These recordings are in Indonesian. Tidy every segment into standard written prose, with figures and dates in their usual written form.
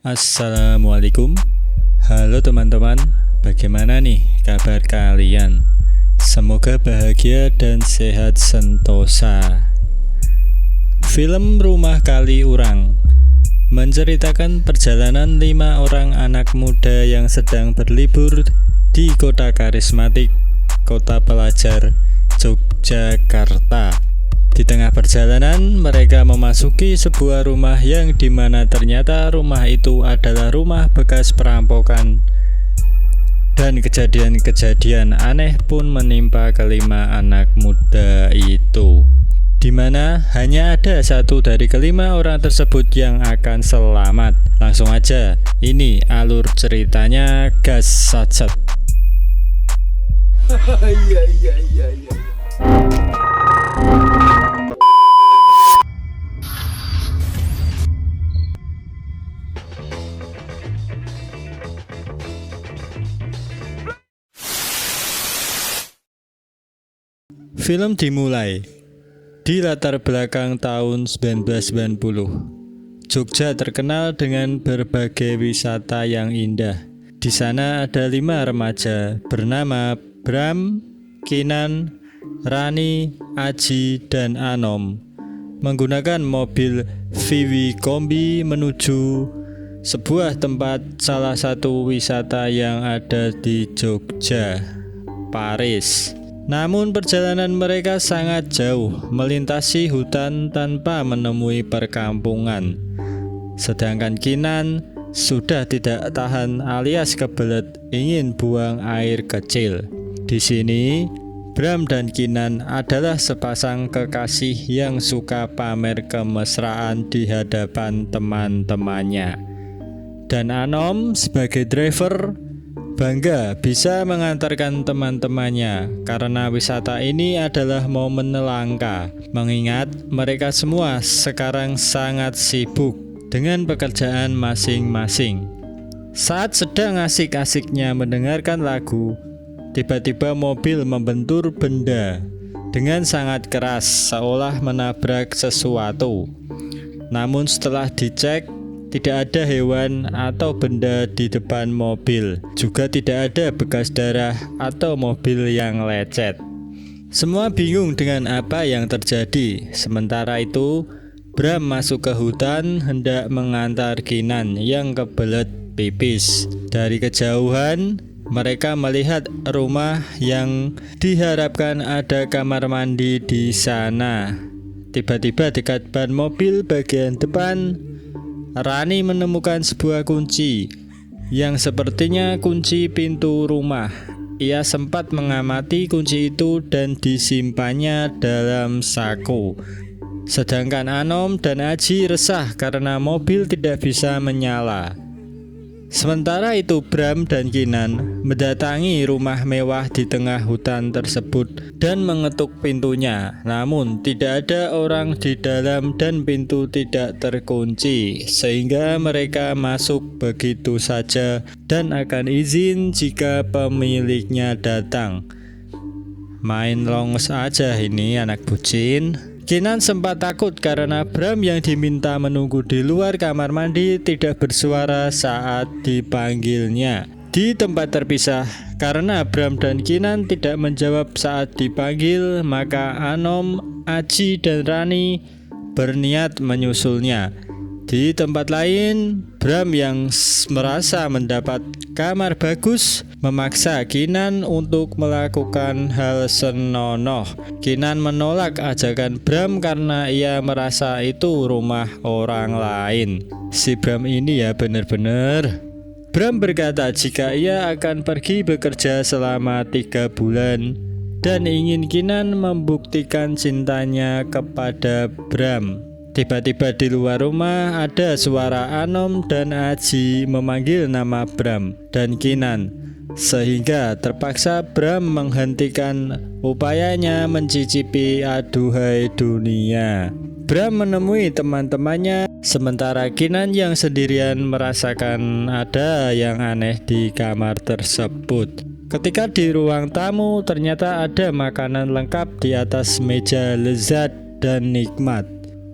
Assalamualaikum. Halo teman-teman, bagaimana nih kabar kalian? Semoga bahagia dan sehat sentosa. Film Rumah Kali Urang menceritakan perjalanan 5 orang anak muda yang sedang berlibur di kota karismatik, kota pelajar Yogyakarta. Di tengah perjalanan, mereka memasuki sebuah rumah yang dimana ternyata rumah itu adalah rumah bekas perampokan. Dan kejadian-kejadian aneh pun menimpa kelima anak muda itu, dimana hanya ada satu dari kelima orang tersebut yang akan selamat. Langsung aja, ini alur ceritanya, gas satset. Iya. Film dimulai di latar belakang tahun 1990. Jogja terkenal dengan berbagai wisata yang indah. Di sana ada 5 remaja bernama Bram, Kinan, Rani, Aji, dan Anom menggunakan mobil VW Kombi menuju sebuah tempat salah satu wisata yang ada di Jogja, Paris. Namun perjalanan mereka sangat jauh, melintasi hutan tanpa menemui perkampungan. Sedangkan Kinan sudah tidak tahan alias kebelet ingin buang air kecil. Di sini, Bram dan Kinan adalah sepasang kekasih yang suka pamer kemesraan di hadapan teman-temannya. Dan Anom sebagai driver bangga bisa mengantarkan teman-temannya karena wisata ini adalah momen langka, mengingat mereka semua sekarang sangat sibuk dengan pekerjaan masing-masing. Saat sedang asik-asiknya mendengarkan lagu, tiba-tiba mobil membentur benda dengan sangat keras seolah menabrak sesuatu. Namun setelah dicek, tidak ada hewan atau benda di depan mobil. Juga tidak ada bekas darah atau mobil yang lecet. Semua bingung dengan apa yang terjadi. Sementara itu, Bram masuk ke hutan hendak mengantar Kinan yang kebelet pipis. Dari kejauhan, mereka melihat rumah yang diharapkan ada kamar mandi di sana. Tiba-tiba dekat ban mobil bagian depan, Rani menemukan sebuah kunci yang sepertinya kunci pintu rumah. Ia sempat mengamati kunci itu dan disimpannya dalam saku. Sedangkan Anom dan Aji resah karena mobil tidak bisa menyala. Sementara itu Bram dan Kinan mendatangi rumah mewah di tengah hutan tersebut dan mengetuk pintunya. Namun tidak ada orang di dalam dan pintu tidak terkunci, sehingga mereka masuk begitu saja dan akan izin jika pemiliknya datang. Main longs aja ini anak bucin. Kinan sempat takut karena Bram yang diminta menunggu di luar kamar mandi tidak bersuara saat dipanggilnya. Di tempat terpisah, karena Bram dan Kinan tidak menjawab saat dipanggil, maka Anom, Aji, dan Rani berniat menyusulnya. Di tempat lain, Bram yang merasa mendapat kamar bagus memaksa Kinan untuk melakukan hal senonoh. Kinan menolak ajakan Bram karena ia merasa itu rumah orang lain. Si Bram ini ya bener-bener. Bram berkata jika ia akan pergi bekerja selama 3 bulan dan ingin Kinan membuktikan cintanya kepada Bram. Tiba-tiba di luar rumah ada suara Anom dan Aji memanggil nama Bram dan Kinan, sehingga terpaksa Bram menghentikan upayanya mencicipi aduhai dunia. Bram menemui teman-temannya, sementara Kinan yang sendirian merasakan ada yang aneh di kamar tersebut. Ketika di ruang tamu, ternyata ada makanan lengkap di atas meja lezat dan nikmat.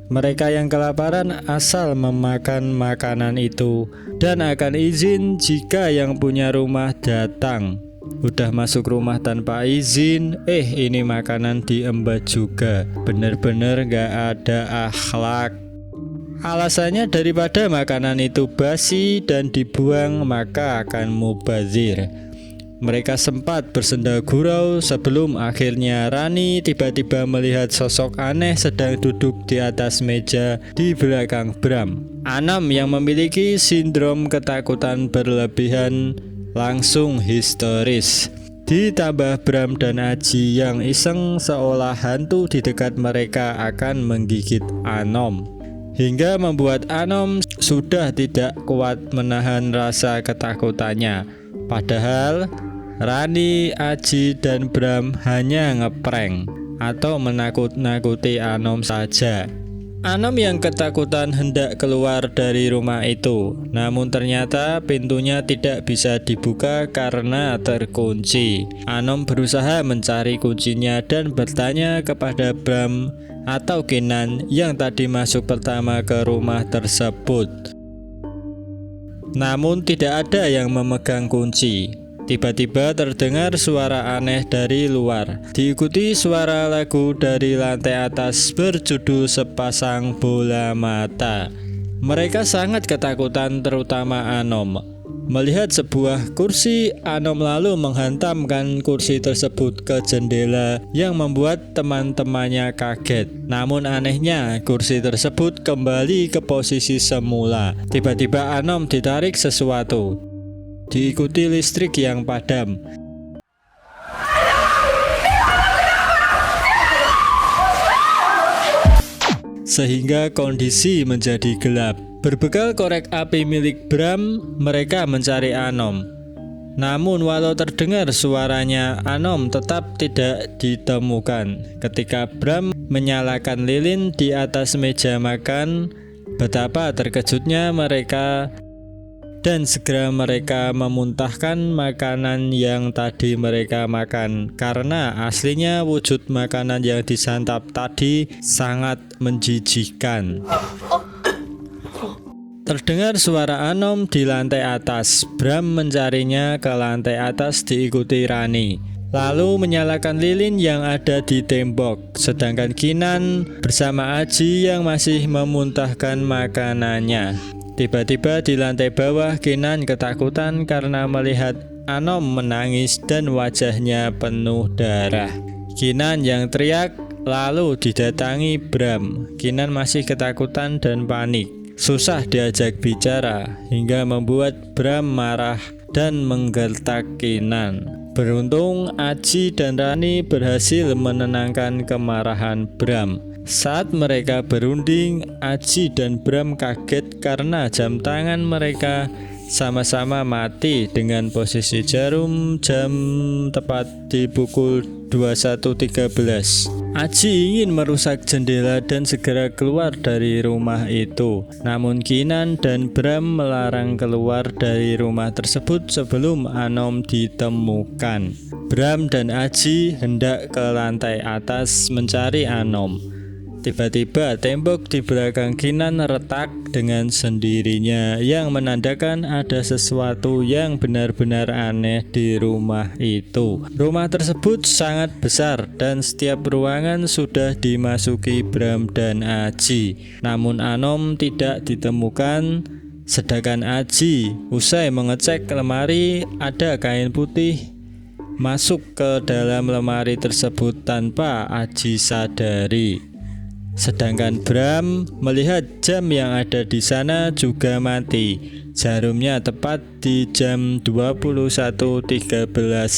Mereka yang kelaparan asal memakan makanan itu dan akan izin jika yang punya rumah datang. Udah masuk rumah tanpa izin, ini makanan diembat juga. Bener-bener gak ada akhlak. Alasannya daripada makanan itu basi dan dibuang maka akan mubazir. Mereka sempat bersenda gurau sebelum akhirnya Rani tiba-tiba melihat sosok aneh sedang duduk di atas meja di belakang Bram. Anam yang memiliki sindrom ketakutan berlebihan langsung histeris. Ditambah Bram dan Aji yang iseng seolah hantu di dekat mereka akan menggigit Anom. Hingga membuat Anom sudah tidak kuat menahan rasa ketakutannya. Padahal Rani, Aji, dan Bram hanya ngeprank atau menakut-nakuti Anom saja. Anom yang ketakutan hendak keluar dari rumah itu, namun ternyata pintunya tidak bisa dibuka karena terkunci. Anom berusaha mencari kuncinya dan bertanya kepada Bram atau Kinan yang tadi masuk pertama ke rumah tersebut. Namun tidak ada yang memegang kunci. Tiba-tiba terdengar suara aneh dari luar, diikuti suara lagu dari lantai atas berjudul Sepasang Bola Mata. Mereka sangat ketakutan, terutama Anom. Melihat sebuah kursi, Anom lalu menghantamkan kursi tersebut ke jendela yang membuat teman-temannya kaget. Namun anehnya, kursi tersebut kembali ke posisi semula. Tiba-tiba Anom ditarik sesuatu, diikuti listrik yang padam. Sehingga kondisi menjadi gelap. Berbekal korek api milik Bram, mereka mencari Anom. Namun walau terdengar suaranya, Anom tetap tidak ditemukan. Ketika Bram menyalakan lilin di atas meja makan, betapa terkejutnya mereka. Dan segera mereka memuntahkan makanan yang tadi mereka makan, karena aslinya wujud makanan yang disantap tadi sangat menjijikkan. Terdengar suara Anom di lantai atas. Bram mencarinya ke lantai atas diikuti Rani, lalu menyalakan lilin yang ada di tembok. Sedangkan Kinan bersama Aji yang masih memuntahkan makanannya. Tiba-tiba di lantai bawah Kinan ketakutan karena melihat Anom menangis dan wajahnya penuh darah. Kinan yang teriak lalu didatangi Bram. Kinan masih ketakutan dan panik, susah diajak bicara, hingga membuat Bram marah dan menggertak Kinan. Beruntung Aji dan Rani berhasil menenangkan kemarahan Bram. Saat mereka berunding, Aji dan Bram kaget karena jam tangan mereka sama-sama mati dengan posisi jarum jam tepat di pukul 21.13. Aji ingin merusak jendela dan segera keluar dari rumah itu. Namun Kinan dan Bram melarang keluar dari rumah tersebut sebelum Anom ditemukan. Bram dan Aji hendak ke lantai atas mencari Anom. Tiba-tiba tembok di belakang Kinan retak dengan sendirinya yang menandakan ada sesuatu yang benar-benar aneh di rumah itu. Rumah tersebut sangat besar dan setiap ruangan sudah dimasuki Bram dan Aji. Namun Anom tidak ditemukan. Sedangkan Aji usai mengecek lemari, ada kain putih masuk ke dalam lemari tersebut tanpa Aji sadari. Sedangkan Bram melihat jam yang ada di sana juga mati. Jarumnya tepat di jam 21.13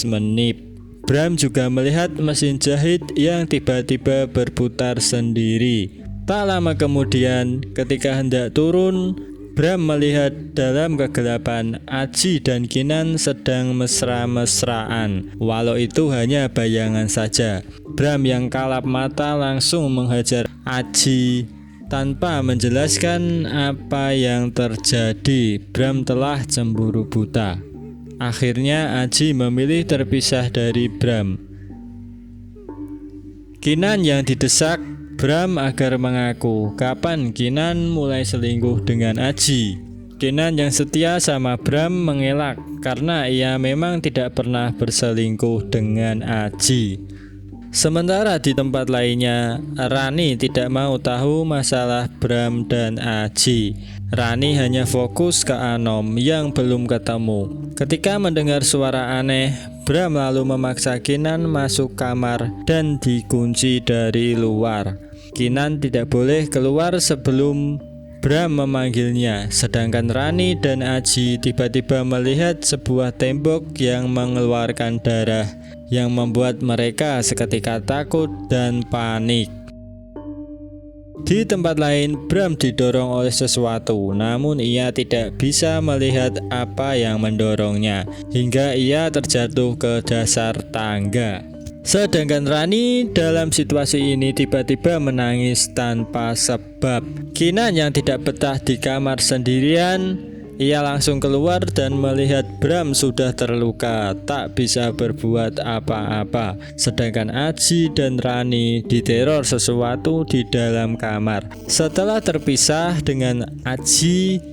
menit. Bram juga melihat mesin jahit yang tiba-tiba berputar sendiri. Tak lama kemudian, ketika hendak turun, Bram melihat dalam kegelapan Aji dan Kinan sedang mesra-mesraan. Walau itu hanya bayangan saja. Bram yang kalap mata langsung menghajar Aji tanpa menjelaskan apa yang terjadi. Bram telah cemburu buta. Akhirnya Aji memilih terpisah dari Bram. Kinan yang didesak Bram agar mengaku kapan Kinan mulai selingkuh dengan Aji. Kinan yang setia sama Bram mengelak karena ia memang tidak pernah berselingkuh dengan Aji. Sementara di tempat lainnya, Rani tidak mau tahu masalah Bram dan Aji. Rani hanya fokus ke Anom yang belum ketemu. Ketika mendengar suara aneh, Bram lalu memaksa Kinan masuk kamar dan dikunci dari luar. Kinan tidak boleh keluar sebelum Bram memanggilnya, sedangkan Rani dan Aji tiba-tiba melihat sebuah tembok yang mengeluarkan darah yang membuat mereka seketika takut dan panik. Di tempat lain, Bram didorong oleh sesuatu, namun ia tidak bisa melihat apa yang mendorongnya, hingga ia terjatuh ke dasar tangga. Sedangkan Rani dalam situasi ini tiba-tiba menangis tanpa sebab. Kinan yang tidak betah di kamar sendirian, ia langsung keluar dan melihat Bram sudah terluka, tak bisa berbuat apa-apa. Sedangkan Aji dan Rani diteror sesuatu di dalam kamar. Setelah terpisah dengan Aji,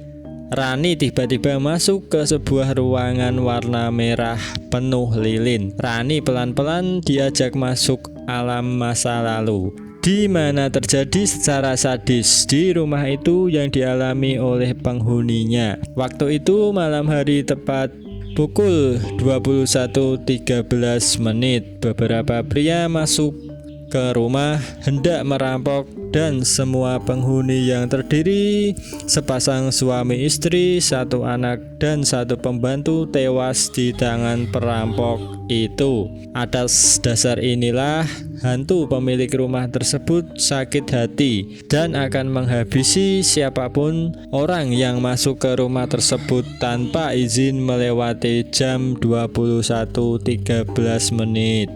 Rani tiba-tiba masuk ke sebuah ruangan warna merah penuh lilin. Rani pelan-pelan diajak masuk alam masa lalu, di mana terjadi secara sadis di rumah itu yang dialami oleh penghuninya. Waktu itu malam hari tepat pukul 21.13 menit. Beberapa pria masuk ke rumah hendak merampok dan semua penghuni yang terdiri sepasang suami istri, satu anak dan satu pembantu tewas di tangan perampok itu. Atas dasar inilah hantu pemilik rumah tersebut sakit hati dan akan menghabisi siapapun orang yang masuk ke rumah tersebut tanpa izin melewati jam 21.13 menit.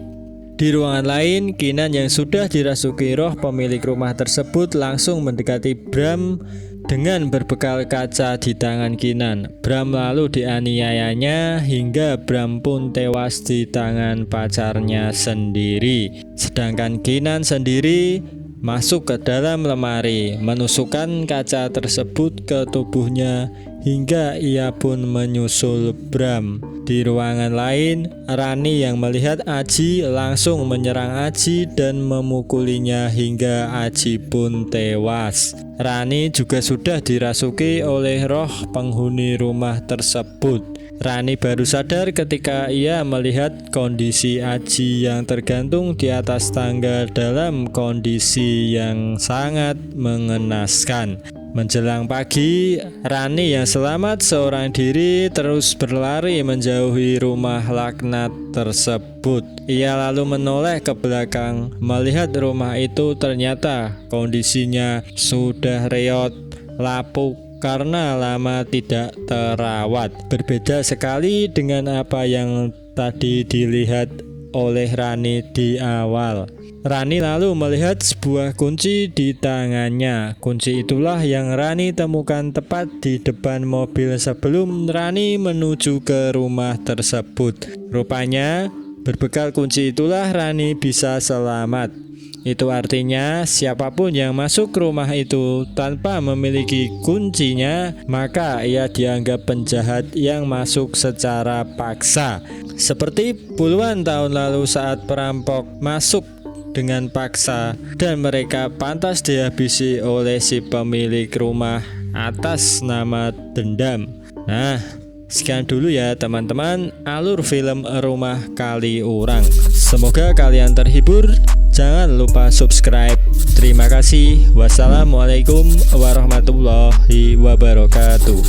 Di ruangan lain, Kinan yang sudah dirasuki roh pemilik rumah tersebut langsung mendekati Bram dengan berbekal kaca di tangan Kinan. Bram lalu dianiayanya hingga Bram pun tewas di tangan pacarnya sendiri. Sedangkan Kinan sendiri masuk ke dalam lemari, menusukkan kaca tersebut ke tubuhnya hingga ia pun menyusul Bram. Di ruangan lain, Rani yang melihat Aji langsung menyerang Aji dan memukulinya hingga Aji pun tewas. Rani juga sudah dirasuki oleh roh penghuni rumah tersebut. Rani baru sadar ketika ia melihat kondisi Aji yang tergantung di atas tangga dalam kondisi yang sangat mengenaskan. Menjelang pagi, Rani yang selamat seorang diri terus berlari menjauhi rumah laknat tersebut. Ia lalu menoleh ke belakang, melihat rumah itu ternyata kondisinya sudah reot, lapuk karena lama tidak terawat. Berbeda sekali dengan apa yang tadi dilihat oleh Rani di awal. Rani lalu melihat sebuah kunci di tangannya. Kunci itulah yang Rani temukan tepat di depan mobil sebelum Rani menuju ke rumah tersebut. Rupanya berbekal kunci itulah Rani bisa selamat. Itu artinya siapapun yang masuk rumah itu tanpa memiliki kuncinya, maka ia dianggap penjahat yang masuk secara paksa. Seperti puluhan tahun lalu saat perampok masuk dengan paksa dan mereka pantas dihabisi oleh si pemilik rumah atas nama dendam. Nah, sekian dulu ya teman-teman alur film Rumah Kali Urang. Semoga kalian terhibur. Jangan lupa subscribe. Terima kasih. Wassalamualaikum warahmatullahi wabarakatuh.